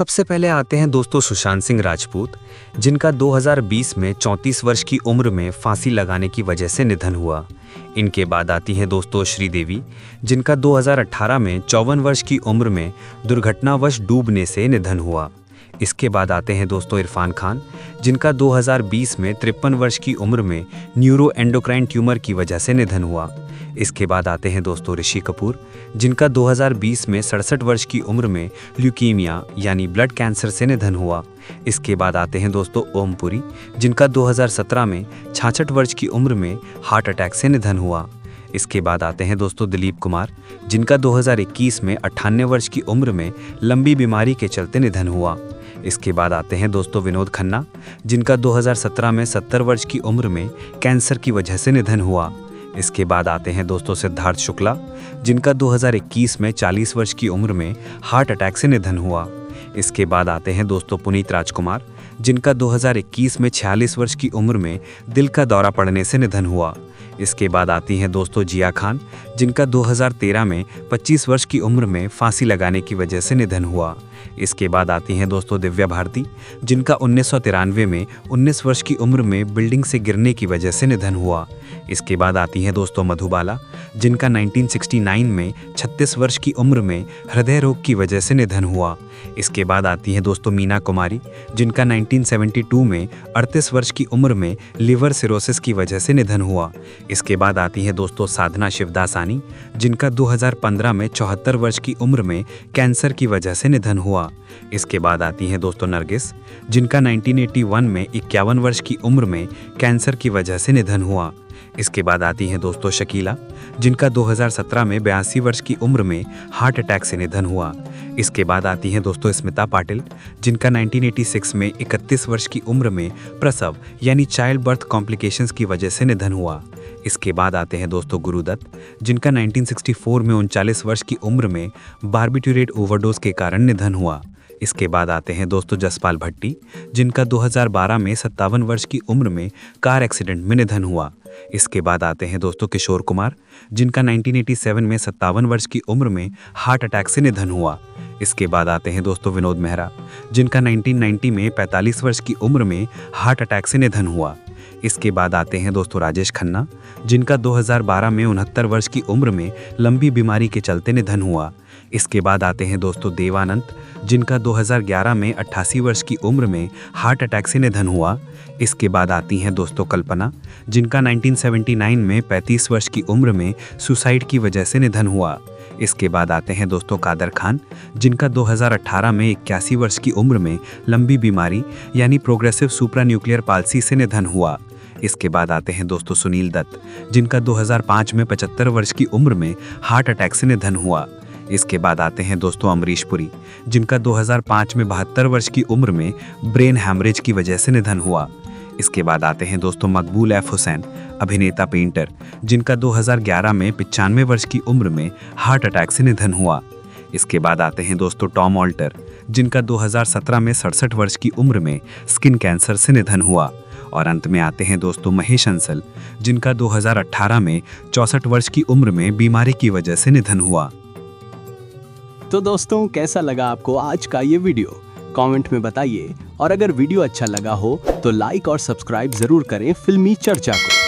सबसे पहले आते हैं दोस्तों सुशांत सिंह राजपूत, जिनका 2020 में 34 वर्ष की उम्र में फांसी लगाने की वजह से निधन हुआ। इनके बाद आती हैं दोस्तों श्रीदेवी, जिनका 2018 में 54 वर्ष की उम्र में दुर्घटनावश डूबने से निधन हुआ। इसके बाद आते हैं दोस्तों इरफान खान, जिनका 2020 में 53 वर्ष की उम्र में न्यूरो एंडोक्राइन ट्यूमर की वजह से निधन हुआ। इसके बाद आते हैं दोस्तों ऋषि कपूर, जिनका 2020 में 67 वर्ष की उम्र में ल्यूकीमिया यानी ब्लड कैंसर से निधन हुआ। इसके बाद आते हैं दोस्तों ओम पुरी, जिनका 2017 में 66 वर्ष की उम्र में हार्ट अटैक से निधन हुआ। इसके बाद आते हैं दोस्तों दिलीप कुमार, जिनका 2021 में 98 वर्ष की उम्र में लंबी बीमारी के चलते निधन हुआ। इसके बाद आते हैं दोस्तों विनोद खन्ना, जिनका 2017 में 70 वर्ष की उम्र में कैंसर की वजह से निधन हुआ। इसके बाद आते हैं दोस्तों सिद्धार्थ शुक्ला, जिनका 2021 में 40 वर्ष की उम्र में हार्ट अटैक से निधन हुआ। इसके बाद आते हैं दोस्तों पुनीत राजकुमार, जिनका 2021 में 46 वर्ष की उम्र में दिल का दौरा पड़ने से निधन हुआ। इसके बाद आती हैं दोस्तों जिया खान, जिनका 2013 में 25 वर्ष की उम्र में फांसी लगाने की वजह से निधन हुआ। इसके बाद आती हैं दोस्तों दिव्या भारती, जिनका 1993 में 19 वर्ष की उम्र में बिल्डिंग से गिरने की वजह से निधन हुआ। इसके बाद आती हैं दोस्तों मधुबाला, जिनका 1969 में 36 वर्ष की उम्र में हृदय रोग की वजह से निधन हुआ। इसके बाद आती हैं दोस्तों मीना कुमारी, जिनका 1972 में 38 वर्ष की उम्र में लिवर सिरोसिस की वजह से निधन हुआ। इसके बाद आती हैं दोस्तों साधना शिवदासानी, जिनका 2015 में 74 वर्ष की उम्र में कैंसर की वजह से निधन हुआ। इसके बाद आती हैं दोस्तों नरगिस, जिनका 1981 में 51 वर्ष की उम्र में कैंसर की वजह से निधन हुआ। इसके बाद आती हैं दोस्तों शकीला, जिनका 2017 में 82 वर्ष की उम्र में हार्ट अटैक से निधन हुआ। इसके बाद आती हैं दोस्तों स्मिता पाटिल, जिनका 1986 में 31 वर्ष की उम्र में प्रसव यानी चाइल्ड बर्थ कॉम्प्लिकेशंस की वजह से निधन हुआ। इसके बाद आते हैं दोस्तों गुरुदत्त, जिनका 1964 में 39 वर्ष की उम्र में बार्बिट्यूरेट ओवरडोज के कारण निधन हुआ। इसके बाद आते हैं दोस्तों जसपाल भट्टी, जिनका 2012 में 57 वर्ष की उम्र में कार एक्सीडेंट में निधन हुआ। इसके बाद आते हैं दोस्तों किशोर कुमार, जिनका 1987 में 57 वर्ष की उम्र में हार्ट अटैक से निधन हुआ। इसके बाद आते हैं दोस्तों विनोद मेहरा, जिनका 1990 में 45 वर्ष की उम्र में हार्ट अटैक से निधन हुआ। इसके बाद आते हैं दोस्तों राजेश खन्ना, जिनका 2012 में 69 वर्ष की उम्र में लंबी बीमारी के चलते निधन हुआ। इसके बाद आते हैं दोस्तों देवानंद, जिनका 2011 में 88 वर्ष की उम्र में हार्ट अटैक से निधन हुआ। इसके बाद आती हैं दोस्तों कल्पना, जिनका 1979 में 35 वर्ष की उम्र में सुसाइड की वजह से निधन हुआ। इसके बाद आते हैं दोस्तों कादर खान, जिनका 2018 में 81 वर्ष की उम्र में लंबी बीमारी यानी प्रोग्रेसिव सुप्रान्यूक्लियर पाल्सी से निधन हुआ। इसके बाद आते हैं दोस्तों सुनील दत्त, जिनका 2005 में 75 वर्ष की उम्र में हार्ट अटैक से निधन हुआ। इसके बाद आते हैं दोस्तों अमरीश पुरी, जिनका 2005 में 72 वर्ष की उम्र में ब्रेन हैमरेज की वजह से निधन हुआ। इसके बाद आते हैं दोस्तों मकबूल एफ हुसैन, अभिनेता पेंटर, जिनका 2011 में 95 वर्ष की उम्र में हार्ट अटैक से निधन हुआ। इसके बाद आते हैं दोस्तों टॉम ऑल्टर, जिनका 2017 में 67 वर्ष की उम्र में स्किन कैंसर से निधन हुआ। और अंत में आते हैं दोस्तों महेश अंसल, जिनका 2018 में 64 वर्ष की उम्र में बीमारी की वजह से निधन हुआ। तो दोस्तों कैसा लगा आपको आज का ये वीडियो, कमेंट में बताइए। और अगर वीडियो अच्छा लगा हो तो लाइक और सब्सक्राइब जरूर करें फिल्मी चर्चा को।